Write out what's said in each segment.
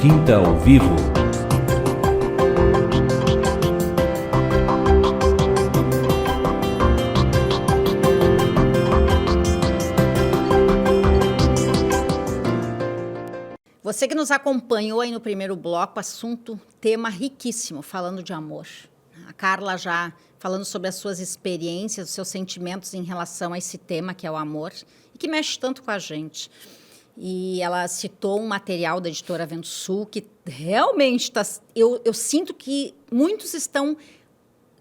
Quinta ao Vivo. Você que nos acompanhou aí no primeiro bloco, assunto, tema riquíssimo, falando de amor. A Carla já falando sobre as suas experiências, os seus sentimentos em relação a esse tema que é o amor e que mexe tanto com a gente. E ela citou um material da editora Vento Sul que realmente está... Eu sinto que muitos estão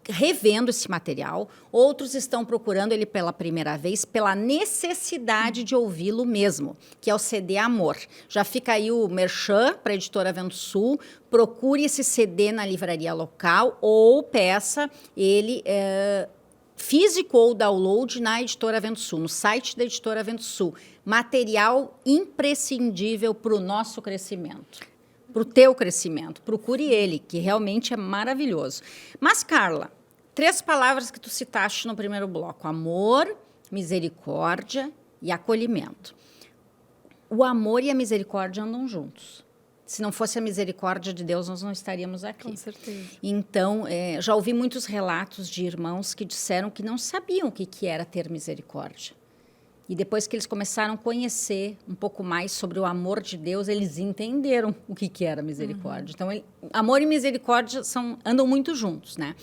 revendo esse material, outros estão procurando ele pela primeira vez pela necessidade de ouvi-lo mesmo, que é o CD Amor. Já fica aí o merchan para a editora Vento Sul, procure esse CD na livraria local ou peça ele físico ou download na editora Vento Sul, no site da editora Vento Sul. Material imprescindível para o nosso crescimento, para o teu crescimento. Procure ele, que realmente é maravilhoso. Mas, Carla, 3 palavras que tu citaste no primeiro bloco: amor, misericórdia e acolhimento. O amor e a misericórdia andam juntos. Se não fosse a misericórdia de Deus, nós não estaríamos aqui. Com certeza. Então, já ouvi muitos relatos de irmãos que disseram que não sabiam o que era ter misericórdia. E depois que eles começaram a conhecer um pouco mais sobre o amor de Deus, eles entenderam o que era misericórdia. Então, amor e misericórdia andam muito juntos, né?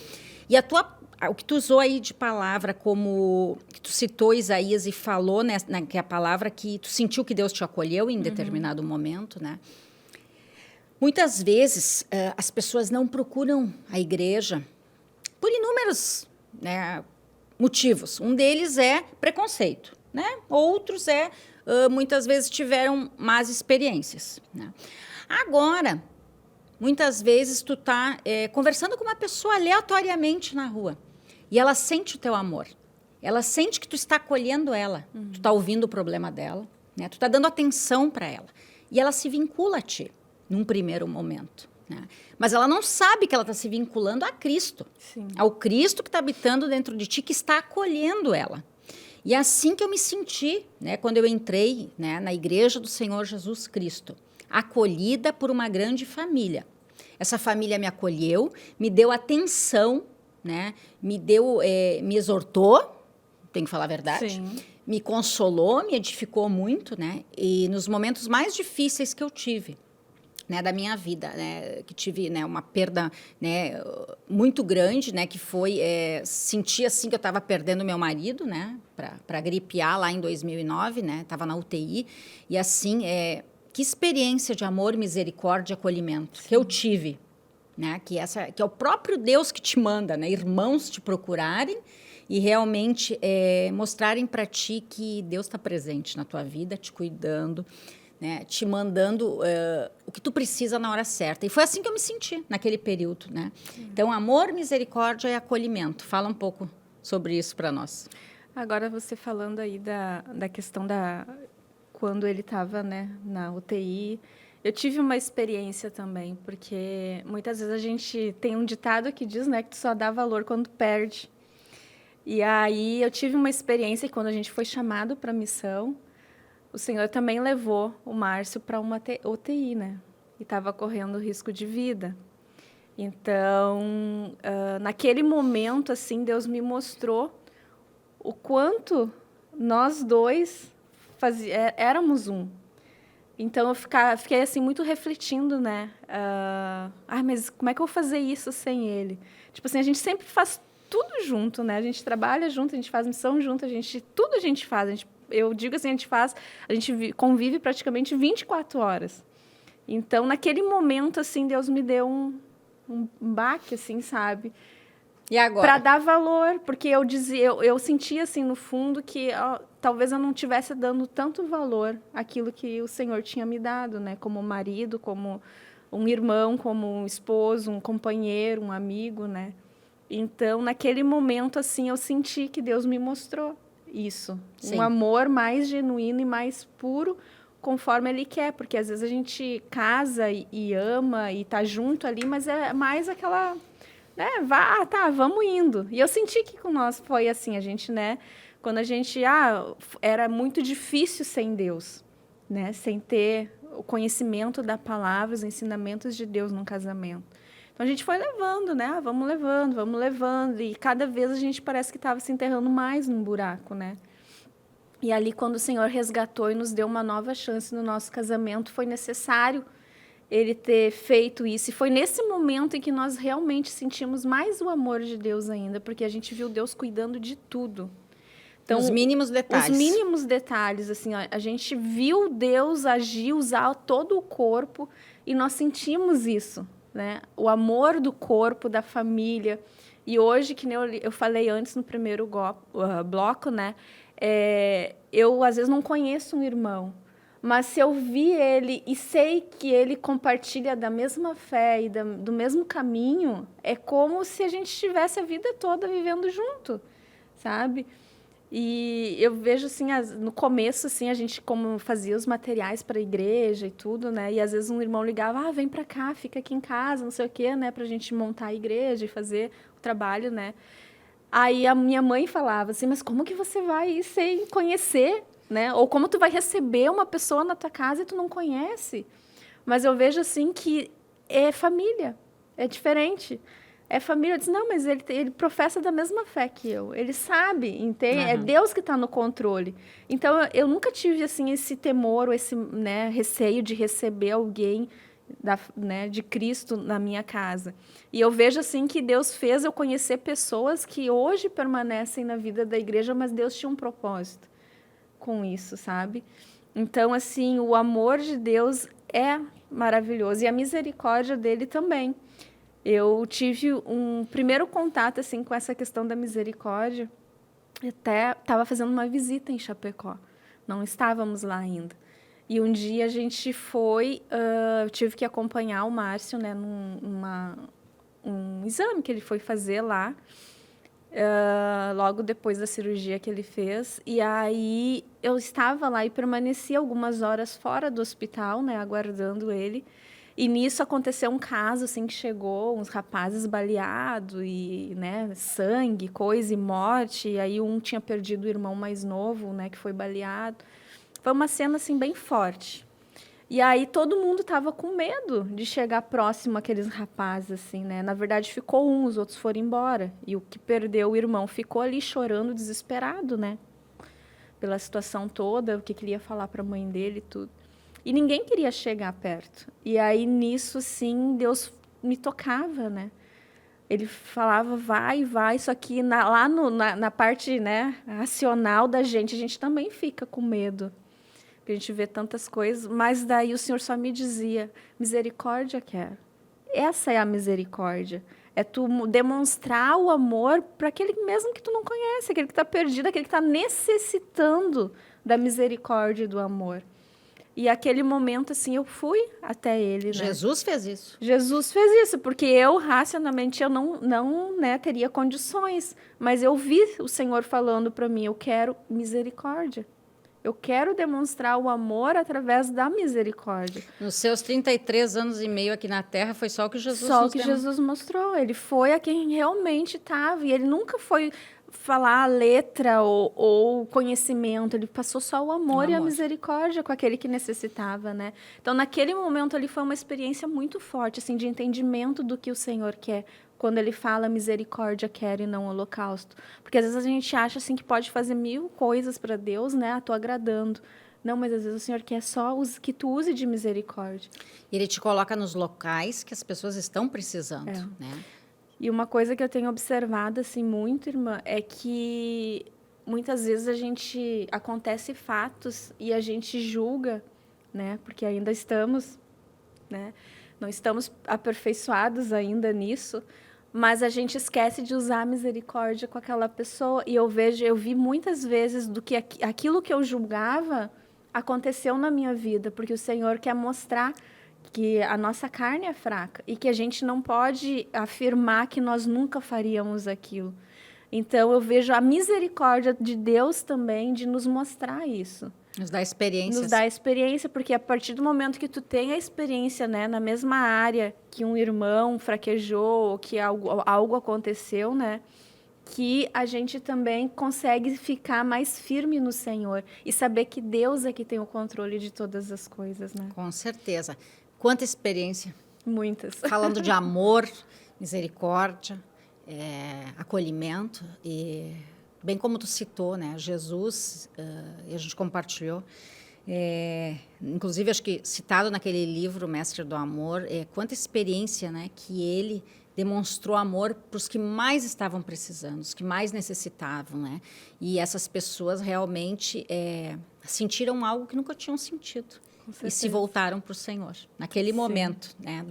E o que tu usou aí de palavra, como que tu citou Isaías e falou, né, que é a palavra que tu sentiu que Deus te acolheu em determinado momento, né? Muitas vezes as pessoas não procuram a igreja por inúmeros, né, motivos. Um deles é preconceito, né? Outros muitas vezes tiveram más experiências, né? Agora, muitas vezes tu tá conversando com uma pessoa aleatoriamente na rua e ela sente o teu amor. Ela sente que tu está acolhendo ela, tu está ouvindo o problema dela, né? Tu está dando atenção para ela e ela se vincula a ti num primeiro momento, né? Mas ela não sabe que ela está se vinculando a Cristo, Sim. ao Cristo que está habitando dentro de ti, que está acolhendo ela. E é assim que eu me senti, né, quando eu entrei, né, na Igreja do Senhor Jesus Cristo, acolhida por uma grande família. Essa família me acolheu, me deu atenção, né, me exortou, tenho que falar a verdade, Sim. me consolou, me edificou muito, né, e nos momentos mais difíceis que eu tive, né, da minha vida, né, que tive, né, uma perda, né, muito grande, né, que foi sentir assim que eu estava perdendo meu marido, né, para gripe A lá em 2009, né, estava na UTI e assim que experiência de amor, misericórdia, acolhimento que eu tive, né, que é o próprio Deus que te manda, né, irmãos te procurarem e realmente mostrarem para ti que Deus está presente na tua vida, te cuidando, né, te mandando o que tu precisa na hora certa. E foi assim que eu me senti naquele período, né? Então, amor, misericórdia e acolhimento. Fala um pouco sobre isso para nós. Agora, você falando aí da questão quando ele estava, né, na UTI, eu tive uma experiência também, porque muitas vezes a gente tem um ditado que diz, né, que tu só dá valor quando perde. E aí eu tive uma experiência que quando a gente foi chamado para a missão, o Senhor também levou o Márcio para uma UTI, né? E estava correndo risco de vida. Então, naquele momento, assim, Deus me mostrou o quanto nós dois éramos um. Então, eu fiquei assim, muito refletindo, né? Mas como é que eu vou fazer isso sem ele? Tipo assim, a gente sempre faz tudo junto, né? A gente trabalha junto, a gente faz missão junto, tudo a gente faz. Eu digo assim, a gente convive praticamente 24 horas. Então, naquele momento, assim, Deus me deu um baque, assim, sabe? E agora? Para dar valor, porque eu sentia, assim, no fundo, que talvez eu não estivesse dando tanto valor àquilo que o Senhor tinha me dado, né? Como marido, como um irmão, como um esposo, um companheiro, um amigo, né? Então, naquele momento, assim, eu senti que Deus me mostrou isso. Sim. Um amor mais genuíno e mais puro, conforme Ele quer. Porque, às vezes, a gente casa e ama e tá junto ali, mas é mais aquela... né? Vamos indo. E eu senti que com nós foi assim, a gente, né? Quando a gente... era muito difícil sem Deus, né? Sem ter o conhecimento da palavra, os ensinamentos de Deus num casamento. Então, a gente foi levando, né? Vamos levando. E cada vez a gente parece que estava se enterrando mais num buraco, né? E ali, quando o Senhor resgatou e nos deu uma nova chance no nosso casamento, foi necessário Ele ter feito isso. E foi nesse momento em que nós realmente sentimos mais o amor de Deus ainda, porque a gente viu Deus cuidando de tudo. Então, os mínimos detalhes. Os mínimos detalhes, assim, ó, a gente viu Deus agir, usar todo o corpo, e nós sentimos isso, né? O amor do corpo, da família. E hoje, que nem eu falei antes no primeiro bloco, né? Eu, às vezes, não conheço um irmão, mas se eu vi ele e sei que ele compartilha da mesma fé e do mesmo caminho, é como se a gente estivesse a vida toda vivendo junto, sabe? E eu vejo, assim, no começo, assim, a gente como fazia os materiais para a igreja e tudo, né? E às vezes um irmão ligava, vem para cá, fica aqui em casa, não sei o quê, né? Para a gente montar a igreja e fazer o trabalho, né? Aí a minha mãe falava assim, mas como que você vai ir sem conhecer, né? Ou como tu vai receber uma pessoa na tua casa e tu não conhece? Mas eu vejo, assim, que é família, é diferente. É família. Eu disse, não, mas ele professa da mesma fé que eu. Ele sabe, entende? É Deus que está no controle. Então, eu nunca tive, assim, esse temor ou esse, né, receio de receber alguém de Cristo na minha casa. E eu vejo, assim, que Deus fez eu conhecer pessoas que hoje permanecem na vida da igreja, mas Deus tinha um propósito com isso, sabe? Então, assim, o amor de Deus é maravilhoso. E a misericórdia dele também. Eu tive um primeiro contato, assim, com essa questão da misericórdia. Até estava fazendo uma visita em Chapecó. Não estávamos lá ainda. E um dia a gente foi... eu tive que acompanhar o Márcio, né, um exame que ele foi fazer lá, logo depois da cirurgia que ele fez. E aí eu estava lá e permaneci algumas horas fora do hospital, né, aguardando ele. E nisso aconteceu um caso, assim, que chegou uns rapazes baleados e, né, sangue, coisa e morte. E aí um tinha perdido o irmão mais novo, né, que foi baleado. Foi uma cena, assim, bem forte. E aí todo mundo estava com medo de chegar próximo àqueles rapazes, assim, né? Na verdade, ficou um, os outros foram embora. E o que perdeu o irmão ficou ali chorando, desesperado, né? Pela situação toda, o que ele ia falar para a mãe dele e tudo. E ninguém queria chegar perto. E aí, nisso, sim, Deus me tocava, né? Ele falava, vai, só que lá na parte, né, racional da gente, a gente também fica com medo. Porque a gente vê tantas coisas, mas daí o Senhor só me dizia, misericórdia quero. Essa é a misericórdia. É tu demonstrar o amor para aquele mesmo que tu não conhece, aquele que está perdido, aquele que está necessitando da misericórdia e do amor. E aquele momento, assim, eu fui até ele, né? Jesus fez isso. Jesus fez isso, porque eu, racionalmente, eu não né, teria condições. Mas eu vi o Senhor falando para mim, eu quero misericórdia. Eu quero demonstrar o amor através da misericórdia. Nos seus 33 anos e meio aqui na Terra, foi só o que Jesus mostrou. Só o que Jesus mostrou. Ele foi a quem realmente estava. E ele nunca foi falar a letra ou conhecimento. Ele passou só o amor e a misericórdia com aquele que necessitava, né? Então, naquele momento ali, foi uma experiência muito forte, assim, de entendimento do que o Senhor quer. Quando ele fala misericórdia quero e não holocausto. Porque às vezes a gente acha assim que pode fazer 1000 coisas para Deus, né? Tô agradando. Não, mas às vezes o Senhor quer só que tu use de misericórdia. E ele te coloca nos locais que as pessoas estão precisando, né? E uma coisa que eu tenho observado assim muito, irmã, é que muitas vezes acontece fatos e a gente julga, né? Porque ainda estamos, né? Não estamos aperfeiçoados ainda nisso. Mas a gente esquece de usar a misericórdia com aquela pessoa. E eu vi muitas vezes do que aquilo que eu julgava aconteceu na minha vida, porque o Senhor quer mostrar que a nossa carne é fraca e que a gente não pode afirmar que nós nunca faríamos aquilo. Então, eu vejo a misericórdia de Deus também de nos mostrar isso. Nos dá experiência. Nos dá experiência, porque a partir do momento que tu tem a experiência, né, na mesma área que um irmão fraquejou, ou que algo aconteceu, né, que a gente também consegue ficar mais firme no Senhor e saber que Deus é que tem o controle de todas as coisas, né? Com certeza. Quanta experiência. Muitas. Falando de amor, misericórdia, acolhimento e bem como tu citou, né, Jesus, e a gente compartilhou, inclusive acho que citado naquele livro Mestre do Amor, quanta experiência, né, que ele demonstrou amor para os que mais estavam precisando, os que mais necessitavam, né, e essas pessoas realmente sentiram algo que nunca tinham sentido. E se voltaram para o Senhor, naquele momento, né,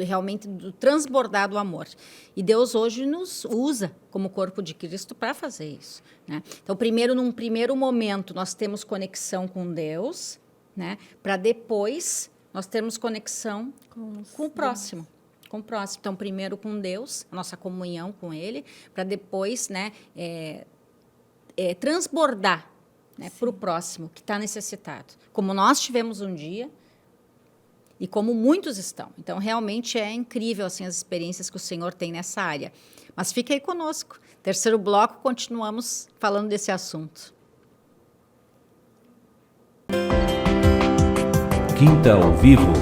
realmente do transbordar do amor. E Deus hoje nos usa como corpo de Cristo para fazer isso, né? Então, num primeiro momento, nós temos conexão com Deus, né, para depois nós termos conexão com o próximo. Com o próximo. Então, primeiro com Deus, a nossa comunhão com Ele, para depois, né, transbordar, né, para o próximo que está necessitado. Como nós tivemos um dia e como muitos estão. Então, realmente é incrível assim, as experiências que o Senhor tem nessa área. Mas fique aí conosco. Terceiro bloco, continuamos falando desse assunto. Quinta ao Vivo.